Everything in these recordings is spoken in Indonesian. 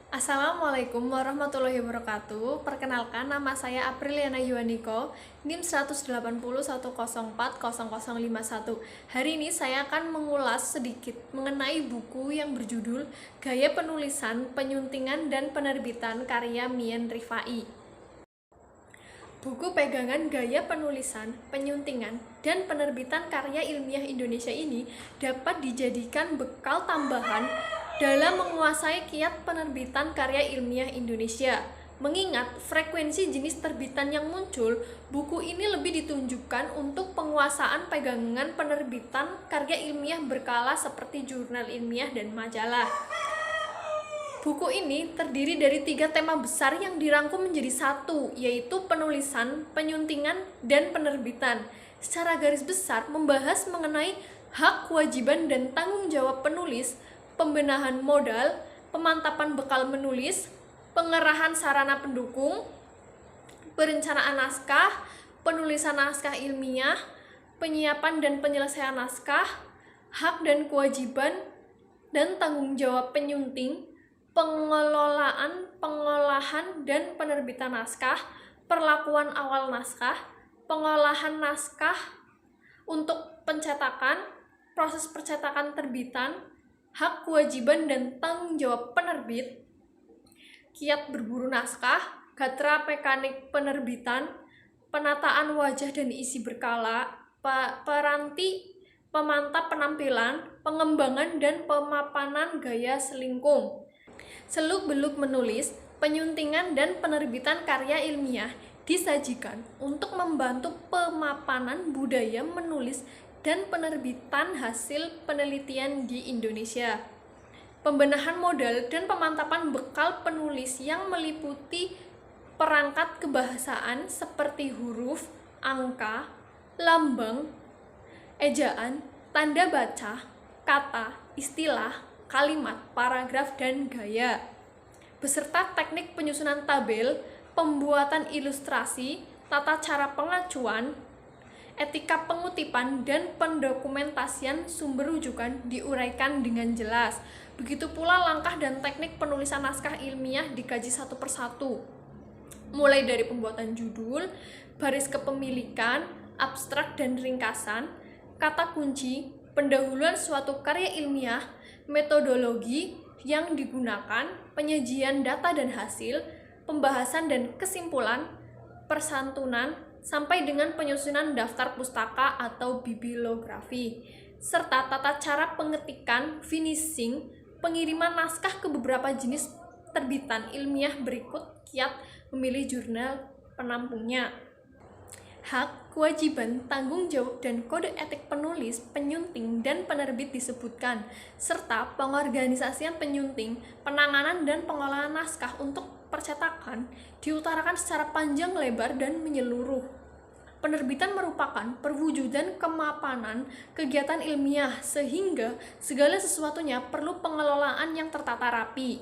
Assalamualaikum warahmatullahi wabarakatuh. Perkenalkan, nama saya Apriliana Yuaniko, NIM 18010400051. Hari ini saya akan mengulas sedikit mengenai buku yang berjudul Gaya Penulisan, Penyuntingan, dan Penerbitan karya Mien Rifai. Buku pegangan gaya penulisan, penyuntingan, dan penerbitan karya ilmiah Indonesia ini dapat dijadikan bekal tambahan dalam menguasai kiat penerbitan karya ilmiah Indonesia. Mengingat frekuensi jenis terbitan yang muncul, buku ini lebih ditunjukkan untuk penguasaan pegangan penerbitan karya ilmiah berkala seperti jurnal ilmiah dan majalah. Buku ini terdiri dari 3 tema besar yang dirangkum menjadi satu, yaitu penulisan, penyuntingan, dan penerbitan. Secara garis besar membahas mengenai hak, kewajiban, dan tanggung jawab penulis, pembenahan modal, pemantapan bekal menulis, pengerahan sarana pendukung, perencanaan naskah, penulisan naskah ilmiah, penyiapan dan penyelesaian naskah, hak dan kewajiban dan tanggung jawab penyunting, pengelolaan, pengolahan, dan penerbitan naskah, perlakuan awal naskah, pengolahan naskah untuk pencetakan, proses percetakan terbitan, hak, kewajiban, dan tanggung jawab penerbit, kiat berburu naskah, gatra mekanik penerbitan, penataan wajah dan isi berkala, peranti, pemantap penampilan, pengembangan, dan pemapanan gaya selingkung. Seluk-beluk menulis, penyuntingan, dan penerbitan karya ilmiah disajikan untuk membantu pemapanan budaya menulis dan penerbitan hasil penelitian di Indonesia. Pembenahan modal dan pemantapan bekal penulis yang meliputi perangkat kebahasaan seperti huruf, angka, lambang, ejaan, tanda baca, kata, istilah, kalimat, paragraf, dan gaya, beserta teknik penyusunan tabel, pembuatan ilustrasi, tata cara pengacuan, etika pengutipan, dan pendokumentasian sumber rujukan diuraikan dengan jelas. Begitu pula langkah dan teknik penulisan naskah ilmiah dikaji satu persatu, mulai dari pembuatan judul, baris kepemilikan, abstrak dan ringkasan, kata kunci, pendahuluan suatu karya ilmiah, metodologi yang digunakan, penyajian data dan hasil, pembahasan dan kesimpulan, persantunan, sampai dengan penyusunan daftar pustaka atau bibliografi, serta tata cara pengetikan, finishing, pengiriman naskah ke beberapa jenis terbitan ilmiah berikut kiat memilih jurnal penampungnya. Hak, kewajiban, tanggung jawab, dan kode etik penulis, penyunting, dan penerbit disebutkan, serta pengorganisasian penyunting, penanganan, dan pengolahan naskah untuk percetakan diutarakan secara panjang lebar dan menyeluruh. Penerbitan merupakan perwujudan kemapanan kegiatan ilmiah, sehingga segala sesuatunya perlu pengelolaan yang tertata rapi,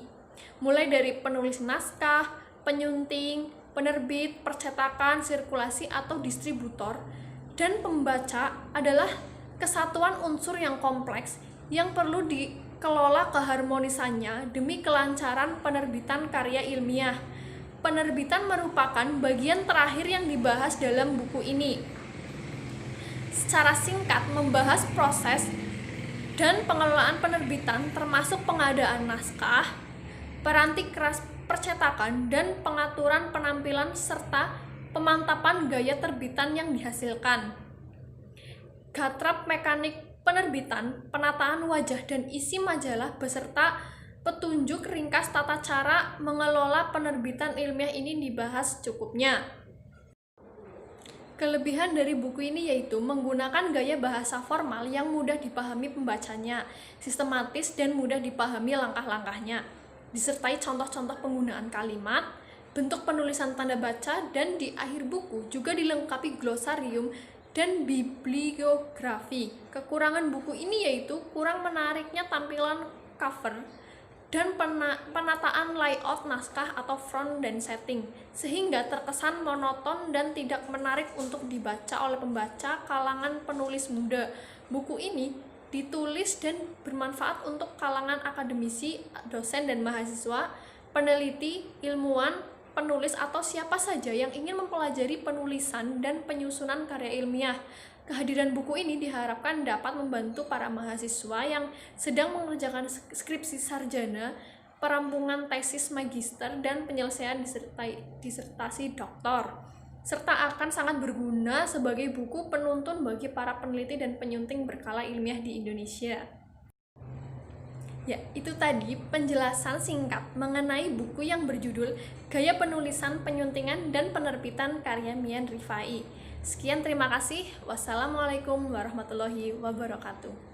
mulai dari penulis naskah, penyunting, penerbit, percetakan, sirkulasi atau distributor, dan pembaca adalah kesatuan unsur yang kompleks yang perlu dikelola keharmonisannya demi kelancaran penerbitan karya ilmiah. Penerbitan merupakan bagian terakhir yang dibahas dalam buku ini. Secara singkat membahas proses dan pengelolaan penerbitan termasuk pengadaan naskah, peranti keras percetakan, dan pengaturan penampilan serta pemantapan gaya terbitan yang dihasilkan. Gatrap mekanik penerbitan, penataan wajah dan isi majalah beserta petunjuk ringkas tata cara mengelola penerbitan ilmiah ini dibahas cukupnya. Kelebihan dari buku ini yaitu menggunakan gaya bahasa formal yang mudah dipahami pembacanya, sistematis dan mudah dipahami langkah-langkahnya, disertai contoh-contoh penggunaan kalimat, bentuk penulisan tanda baca, dan di akhir buku juga dilengkapi glosarium dan bibliografi. Kekurangan buku ini yaitu kurang menariknya tampilan cover dan penataan layout naskah atau front dan setting, sehingga terkesan monoton dan tidak menarik untuk dibaca oleh pembaca kalangan penulis muda. Buku ini ditulis dan bermanfaat untuk kalangan akademisi, dosen dan mahasiswa, peneliti, ilmuwan, penulis, atau siapa saja yang ingin mempelajari penulisan dan penyusunan karya ilmiah. Kehadiran buku ini diharapkan dapat membantu para mahasiswa yang sedang mengerjakan skripsi sarjana, perampungan tesis magister, dan penyelesaian disertasi doktor, serta akan sangat berguna sebagai buku penuntun bagi para peneliti dan penyunting berkala ilmiah di Indonesia. Ya, itu tadi penjelasan singkat mengenai buku yang berjudul Gaya Penulisan, Penyuntingan, dan Penerbitan karya Mian Rifai. Sekian, terima kasih. Wassalamualaikum warahmatullahi wabarakatuh.